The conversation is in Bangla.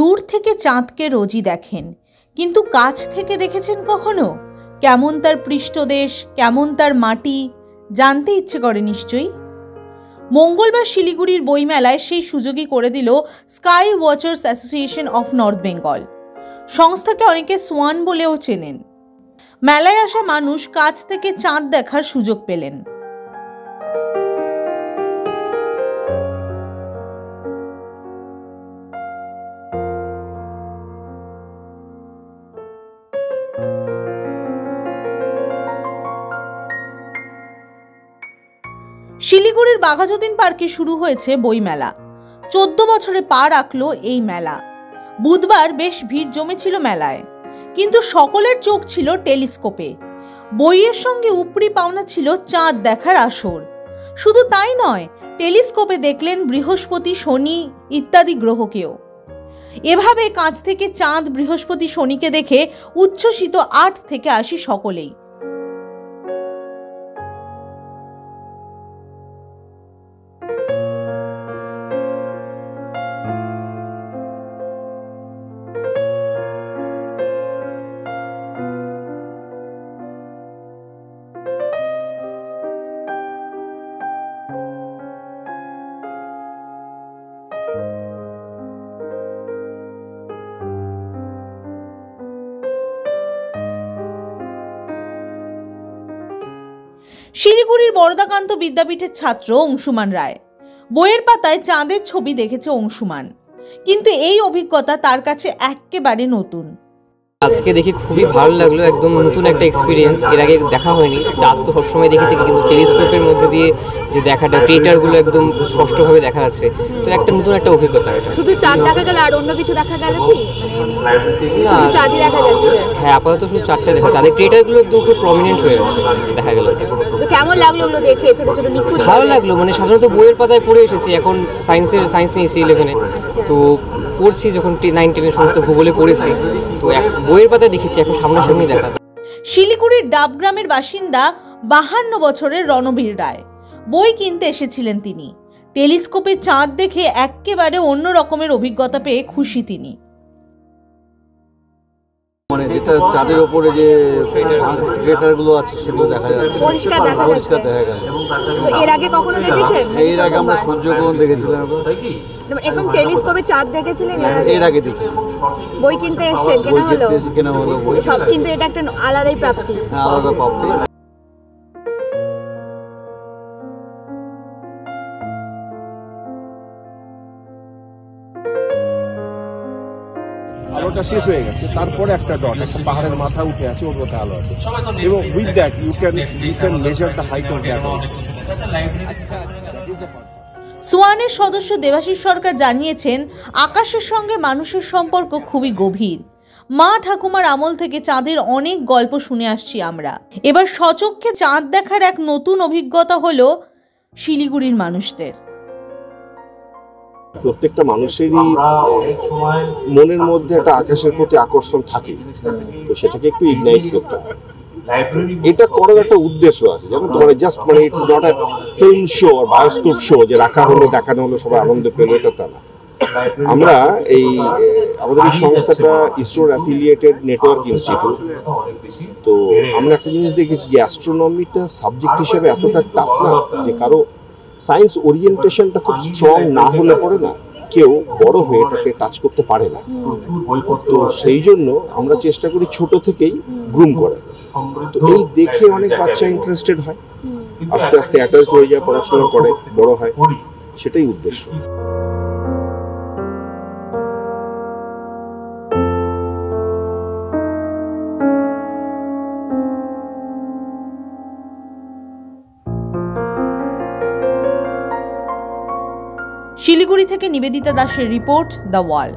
দূর থেকে চাঁদকে রোজই দেখেন, কিন্তু কাছ থেকে দেখেছেন কখনো? কেমন তার পৃষ্ঠদেশ, কেমন তার মাটি, জানতে ইচ্ছে করে নিশ্চয়ই। মঙ্গলবার শিলিগুড়ির বইমেলায় সেই সুযোগই করে দিল sky watchers association of north Bengal. সংস্থাকে অনেকে সোয়ান বলেও চেনেন। মেলায় আসা মানুষ কাছ থেকে চাঁদ দেখার সুযোগ পেলেন। শিলিগুড়ির বাঘাযতীন পার্কে শুরু হয়েছে বইমেলা। 14 বছরে পা রাখলো এই মেলা। বুধবার বেশ ভিড় জমেছিল মেলায়, কিন্তু সকলের চোখ ছিল টেলিস্কোপে। বইয়ের সঙ্গে উপরি পাওনা ছিল চাঁদ দেখার আসর। শুধু তাই নয়, টেলিস্কোপে দেখলেন বৃহস্পতি, শনি ইত্যাদি গ্রহকেও। এভাবে কাছ থেকে চাঁদ, বৃহস্পতি, শনিকে দেখে উচ্ছ্বসিত 8 থেকে 80 সকলেই। শিলিগুড়ির বরদাকান্ত বিদ্যাপীঠের ছাত্র অংশুমান রায় বইয়ের পাতায় চাঁদের ছবি দেখেছে অংশুমান, কিন্তু এই অভিজ্ঞতা তার কাছে একেবারে নতুন। আজকে দেখে খুবই ভালো লাগলো, একদম নতুন একটা এক্সপিরিয়েন্স, এর আগে দেখা হয়নি। চাঁদ তো সবসময় দেখে থাকি, কিন্তু টেলিস্কোপের মধ্যে দিয়ে যে দেখাটা, ক্রেটারগুলো একদম স্পষ্টভাবে দেখা যাচ্ছে, তো একটা নতুন একটা অভিজ্ঞতা। এটা শুধু চাঁদ দেখা গেল আর অন্য কিছু দেখা গেল কি? শুধু চাঁদই দেখা যাচ্ছে? হ্যাঁ, আপাতত শুধু চাঁদটা দেখা যাচ্ছে। ক্রেটারগুলো একদম খুব প্রমিনেন্ট হয়ে গেছে, দেখা গেল। তো কেমন লাগলো ওগুলো দেখে? ছোট ছোট নিখুঁত ভালো লাগলো। মানে সাধারণত বইয়ের পাতায় পড়ে এসেছি, এখন সায়েন্স নিয়েছি 11-এ, তো পড়ছি যখন 9-10 সমস্ত ভূগোলে পড়েছি, তো বইয়ের পাতায় দেখেছি, এখন সামনাসামনি দেখা। শিলিগুড়ির ডাবগ্রামের বাসিন্দা 52 বছরের রণবীর রায় বই কিনতে এসেছিলেন তিনি। টেলিস্কোপে চাঁদ দেখে একেবারে অন্য রকমের অভিজ্ঞতা পেয়ে খুশি তিনি। মানে যেটা চাঁদের উপরে যে ক্রেটারগুলো আছে সেগুলো দেখা যাচ্ছে, পরিষ্কার দেখা গেল। তো এর আগে কখনো দেখেছেন? এর আগে আমরা সূর্যগ্রহণ দেখেছিলাম। এখন টেলিস্কোপে চাঁদ দেখেছিলেন? এর আগে দেখি। বই কিনতে এসেছেন, কেনা হলো বই সব, কিন্তু এটা একটা আলাদাই প্রাপ্তি। হ্যাঁ, আলাদা প্রাপ্তি। আলোটা শেষ হয়ে গেছে, তারপরে একটা ডট, একটা পাহাড়ের মাথা উঠে আছে, ওর মধ্যে আলো আছে, এবং with that you can measure the height of that. সোয়ানের সদস্য দেবাশিস সরকার জানিয়েছেন, আকাশের সঙ্গে মানুষের সম্পর্ক খুবই গভীর। মা ঠাকুমার আমল থেকে চাঁদের অনেক গল্প শুনে আসছি আমরা। এবার সচক্ষে চাঁদ দেখার এক নতুন অভিজ্ঞতা হলো শিলিগুড়ির মানুষদের। প্রত্যেকটা মানুষেরই মনের মধ্যে একটা আকাশের প্রতি আকর্ষণ থাকে, তো সেটাকে একটু ইগনাইট করতে হয়। এটা করার একটা উদ্দেশ্য আছে, যেমন তোমার জাস্ট মানে it's not a film show আর বায়োস্কোপ শো যে রাখা হলো, দেখানো হলো, সবাই আনন্দ পেল, এটা তা না। আমরা আমাদের এই সংস্থাটা ইসরোর অ্যাফিলিয়েটেড নেটওয়ার্ক ইনস্টিটিউট, তো আমরা একটা জিনিস দেখেছি যে অ্যাস্ট্রোনমিটা সাবজেক্ট হিসেবে এতটা টাফ না, যে কারো সায়েন্স ওরিয়েন্টেশনটা খুব স্ট্রং না হলে পরে না কেউ বড় হয়ে এটাকে টাচ করতে পারে না। তো সেই জন্য আমরা চেষ্টা করি ছোট থেকেই গ্রুম করার। তো এই দেখে অনেক বাচ্চা ইন্টারেস্টেড হয়, আস্তে আস্তে অ্যাটাচড হয়ে যায়, পড়াশোনা করে, বড় হয়, সেটাই উদ্দেশ্য। শিলিগুড়ি থেকে নিবেদিতা দাসের রিপোর্ট, দ্য ওয়াল।